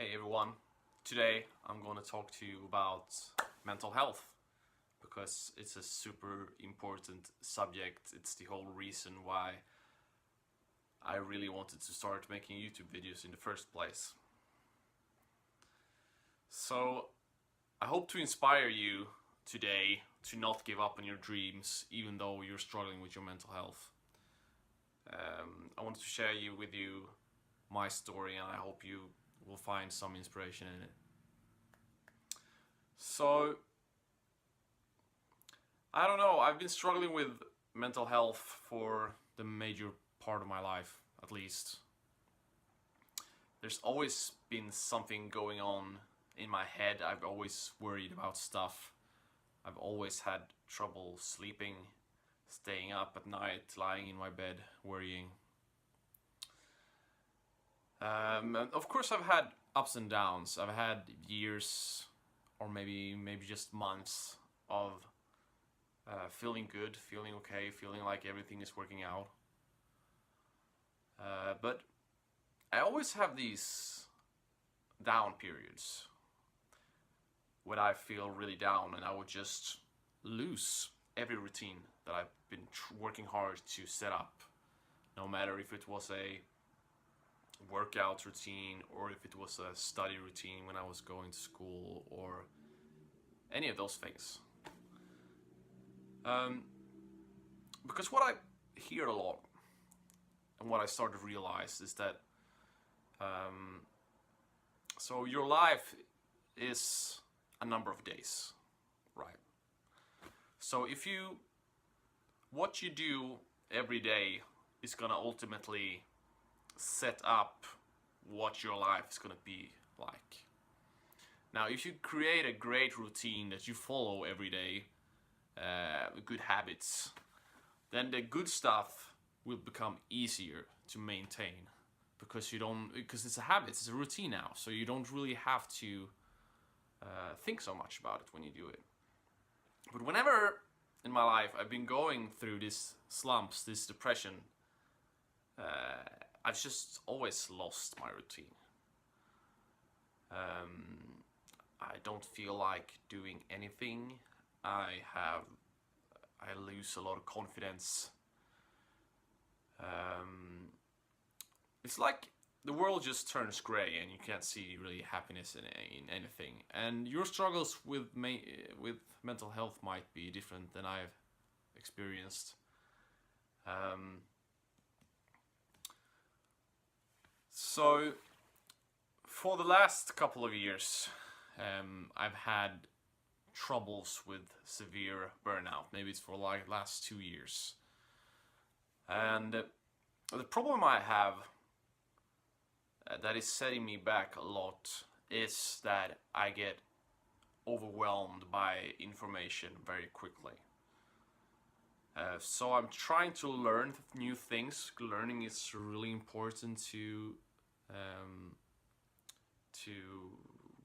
Hey everyone, today I'm going to talk to you about mental health because it's a super important subject. It's the whole reason why I really wanted to start making YouTube videos in the first place. So I hope to inspire you today to not give up on your dreams even though you're struggling with your mental health. I wanted to share with you my story, and I hope you will find some inspiration in it. So, I don't know, I've been struggling with mental health for the major part of my life, at least. There's always been something going on in my head. I've always worried about stuff. I've always had trouble sleeping, staying up at night, lying in my bed, worrying. And of course, I've had ups and downs. I've had years, or maybe just months of feeling good, feeling okay, feeling like everything is working out. But I always have these down periods when I feel really down, and I would just lose every routine that I've been working hard to set up, no matter if it was a workout routine or if it was a study routine when I was going to school or any of those things. Because what I hear a lot and what I started to realize is that so your life is a number of days, right? So what you do every day is gonna ultimately set up what your life is gonna be like. Now, if you create a great routine that you follow every day, good habits, then the good stuff will become easier to maintain because it's a habit, it's a routine now, so you don't really have to think so much about it when you do it. But whenever in my life I've been going through these slumps, this depression, I've just always lost my routine. I don't feel like doing anything. I lose a lot of confidence. It's like the world just turns gray and you can't see really happiness in anything. And your struggles with mental health might be different than I've experienced. So, for the last couple of years, I've had troubles with severe burnout. Maybe it's for like last 2 years. And the problem I have that is setting me back a lot is that I get overwhelmed by information very quickly. So I'm trying to learn new things. Learning is really important to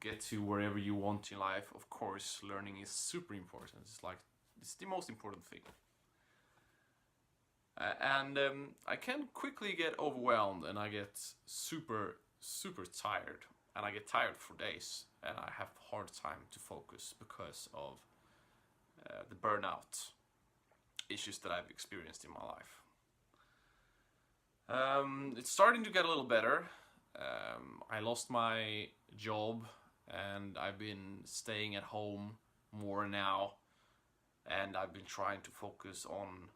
get to wherever you want in life. Of course, learning is super important. It's the most important thing. And I can quickly get overwhelmed, and I get super tired, and I get tired for days, and I have a hard time to focus because of the burnout issues that I've experienced in my life. It's starting to get a little better. I lost my job and I've been staying at home more now, and I've been trying to focus on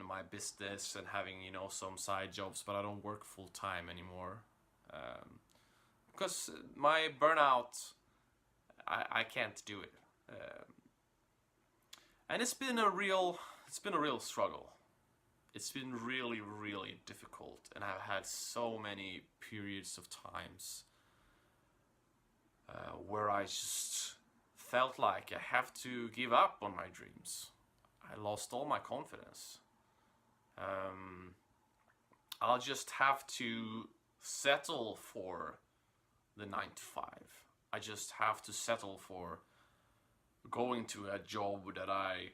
my business and having some side jobs, but I don't work full time anymore because my burnout, I can't do it, and it's been a real struggle. It's been really difficult, and I've had so many periods of times where I just felt like I have to give up on my dreams. I lost all my confidence. I'll just have to settle for the 9 to 5. I just have to settle for going to a job that I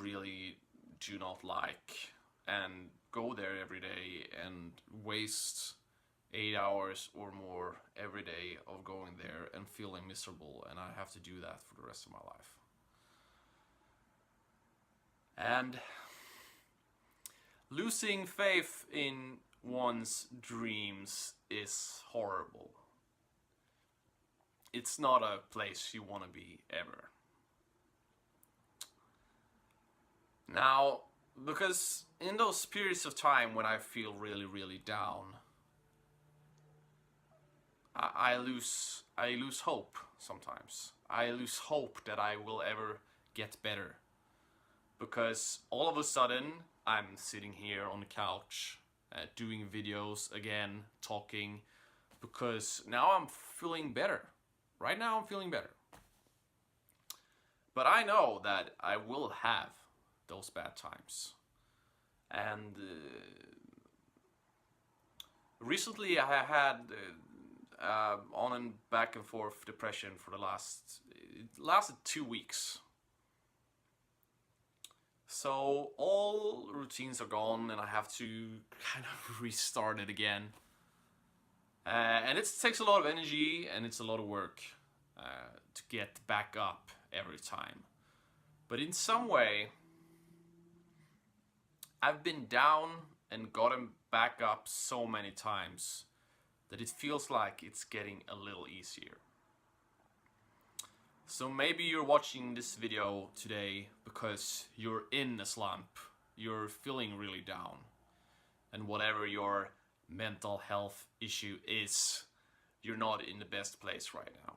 really do not like and go there every day and waste 8 hours or more every day of going there and feeling miserable, and I have to do that for the rest of my life. And losing faith in one's dreams is horrible. It's not a place you want to be ever. Now, because in those periods of time when I feel really, really down, I lose hope sometimes. I lose hope that I will ever get better. Because all of a sudden, I'm sitting here on the couch, doing videos again, talking, because now I'm feeling better. Right now I'm feeling better. But I know that I will have those bad times. And recently I had on and back and forth depression for it lasted 2 weeks. So all routines are gone and I have to kind of restart it again. And it takes a lot of energy and it's a lot of work to get back up every time. But in some way, I've been down and gotten back up so many times that it feels like it's getting a little easier. So maybe you're watching this video today because you're in a slump, you're feeling really down, and whatever your mental health issue is, you're not in the best place right now.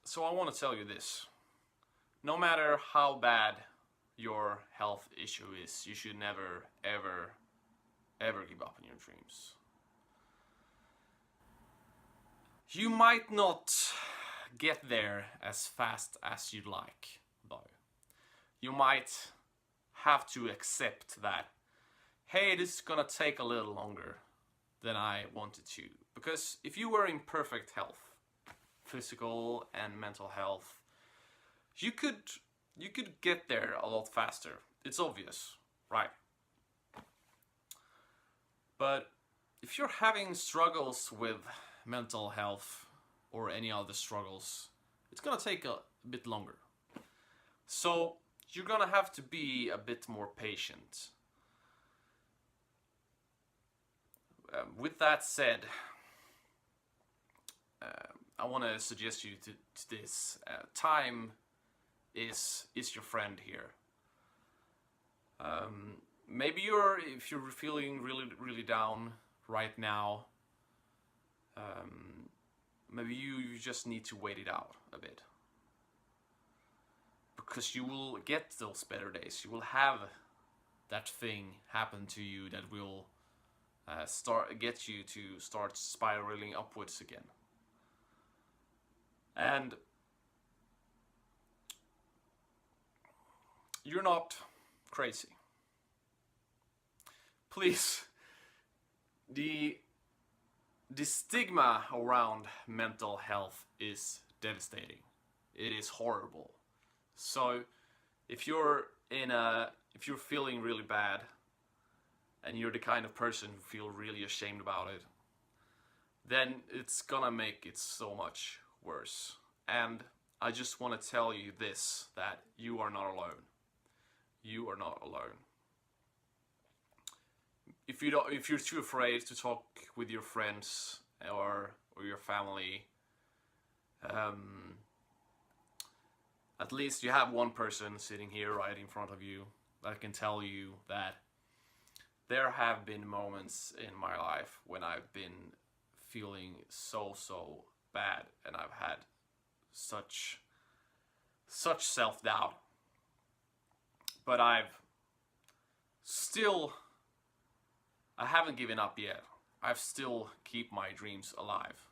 So I want to tell you this. No matter how bad your health issue is, you should never, ever, ever give up on your dreams. You might not get there as fast as you'd like, though. You might have to accept that, hey, this is gonna take a little longer than I wanted to. Because if you were in perfect health, physical and mental health, you could get there a lot faster. It's obvious, right? But if you're having struggles with mental health or any other struggles, it's gonna take a bit longer. So you're gonna have to be a bit more patient. With that said, I want to suggest you to this. Time is your friend here. Maybe if you're feeling really, really down right now, maybe you just need to wait it out a bit. Because you will get those better days. You will have that thing happen to you that will get you to start spiraling upwards again. And you're not crazy. Please, the stigma around mental health is devastating. It is horrible. So if you're feeling really bad and you're the kind of person who feel really ashamed about it, then it's gonna make it so much worse. And I just want to tell you this, that you are not alone. You are not alone. If you're too afraid to talk with your friends or your family, at least you have one person sitting here right in front of you that can tell you that there have been moments in my life when I've been feeling so bad and I've had such self-doubt. But I haven't given up yet. I've still keep my dreams alive.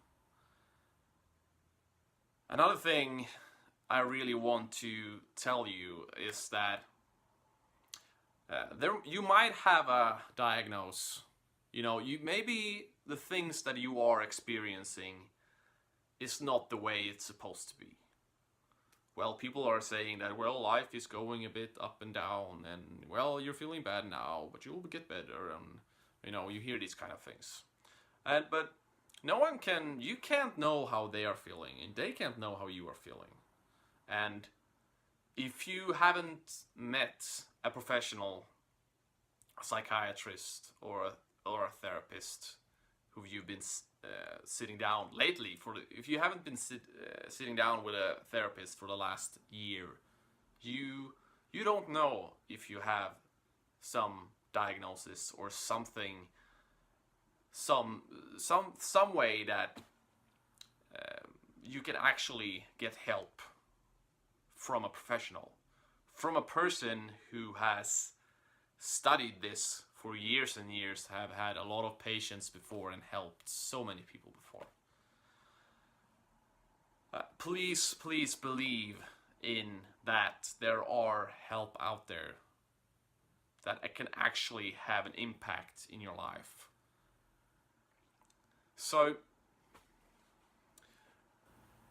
Another thing I really want to tell you is that you might have a diagnosis. Maybe the things that you are experiencing is not the way it's supposed to be. Well, people are saying that, well, life is going a bit up and down, and, well, you're feeling bad now, but you'll get better, and You know, you hear these kind of things. But no one can, you can't know how they are feeling, and they can't know how you are feeling. And if you haven't met a professional, a psychiatrist, or a therapist who you've been sitting down lately, if you haven't been sitting down with a therapist for the last year, you don't know if you have some diagnosis or something, some way that you can actually get help from a professional, from a person who has studied this for years and years, have had a lot of patients before and helped so many people before. Please believe in that there are help out there that it can actually have an impact in your life. So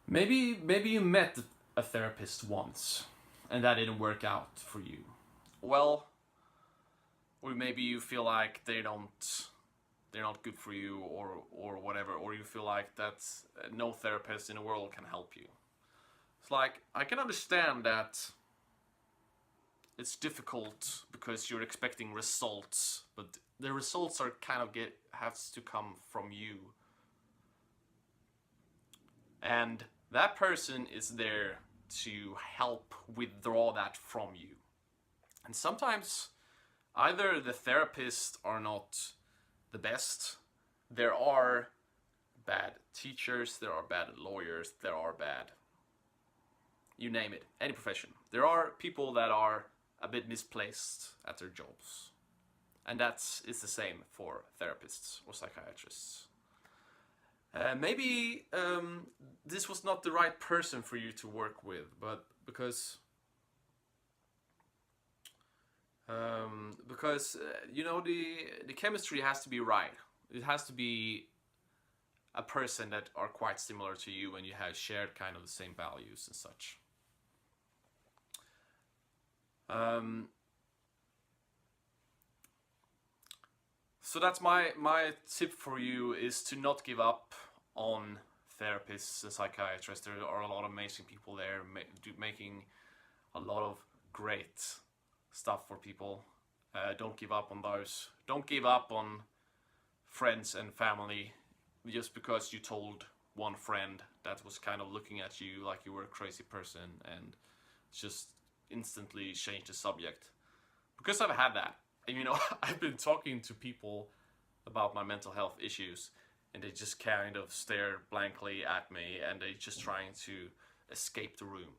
maybe you met a therapist once and that didn't work out for you. Well, or maybe you feel like they're not good for you, or whatever, or you feel like that no therapist in the world can help you. It's like, I can understand that it's difficult because you're expecting results, but the results are kind of has to come from you. And that person is there to help withdraw that from you. And sometimes either the therapists are not the best, there are bad teachers, there are bad lawyers, there are bad, you name it, any profession. There are people that are a bit misplaced at their jobs. And it's the same for therapists or psychiatrists. Maybe this was not the right person for you to work with, but because you know, the chemistry has to be right. It has to be a person that are quite similar to you and you have shared kind of the same values and such. So that's my tip for you, is to not give up on therapists and psychiatrists. There are a lot of amazing people there making a lot of great stuff for people. Don't give up on those. Don't give up on friends and family just because you told one friend that was kind of looking at you like you were a crazy person and just instantly change the subject. Because I've had that. And you know, I've been talking to people about my mental health issues and they just kind of stare blankly at me and they're just trying to escape the room.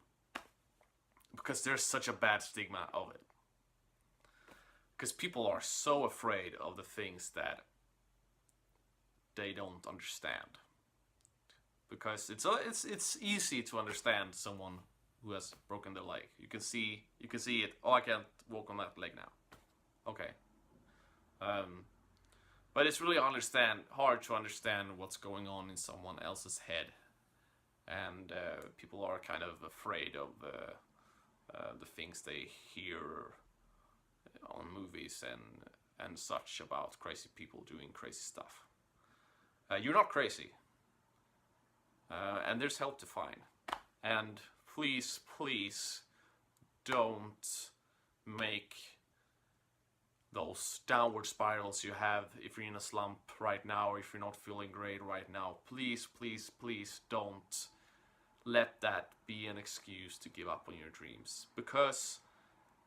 Because there's such a bad stigma of it. Because people are so afraid of the things that they don't understand. Because it's easy to understand someone who has broken their leg. You can see it. Oh, I can't walk on that leg now. Okay. But it's really hard to understand what's going on in someone else's head, and people are kind of afraid of the things they hear on movies and such about crazy people doing crazy stuff. You're not crazy, and there's help to find. And please don't make those downward spirals you have if you're in a slump right now, or if you're not feeling great right now. Please don't let that be an excuse to give up on your dreams, because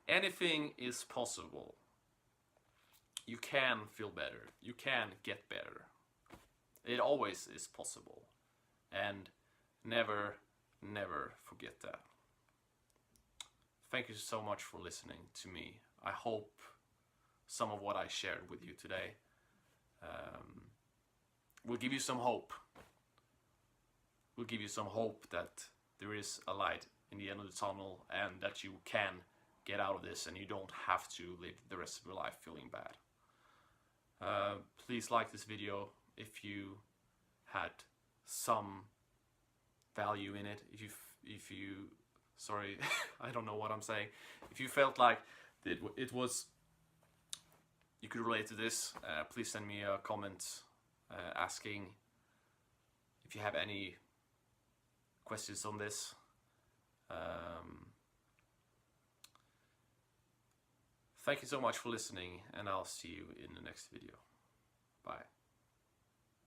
anything is possible. You can feel better, you can get better. It always is possible, and never forget that. Thank you so much for listening to me. I hope some of what I shared with you today will give you some hope. Will give you some hope that there is a light in the end of the tunnel and that you can get out of this and you don't have to live the rest of your life feeling bad. Please like this video if you had some value in it. If you sorry, I don't know what I'm saying. If you felt like it was you could relate to this, please send me a comment asking if you have any questions on this. Thank you so much for listening, and I'll see you in the next video. Bye.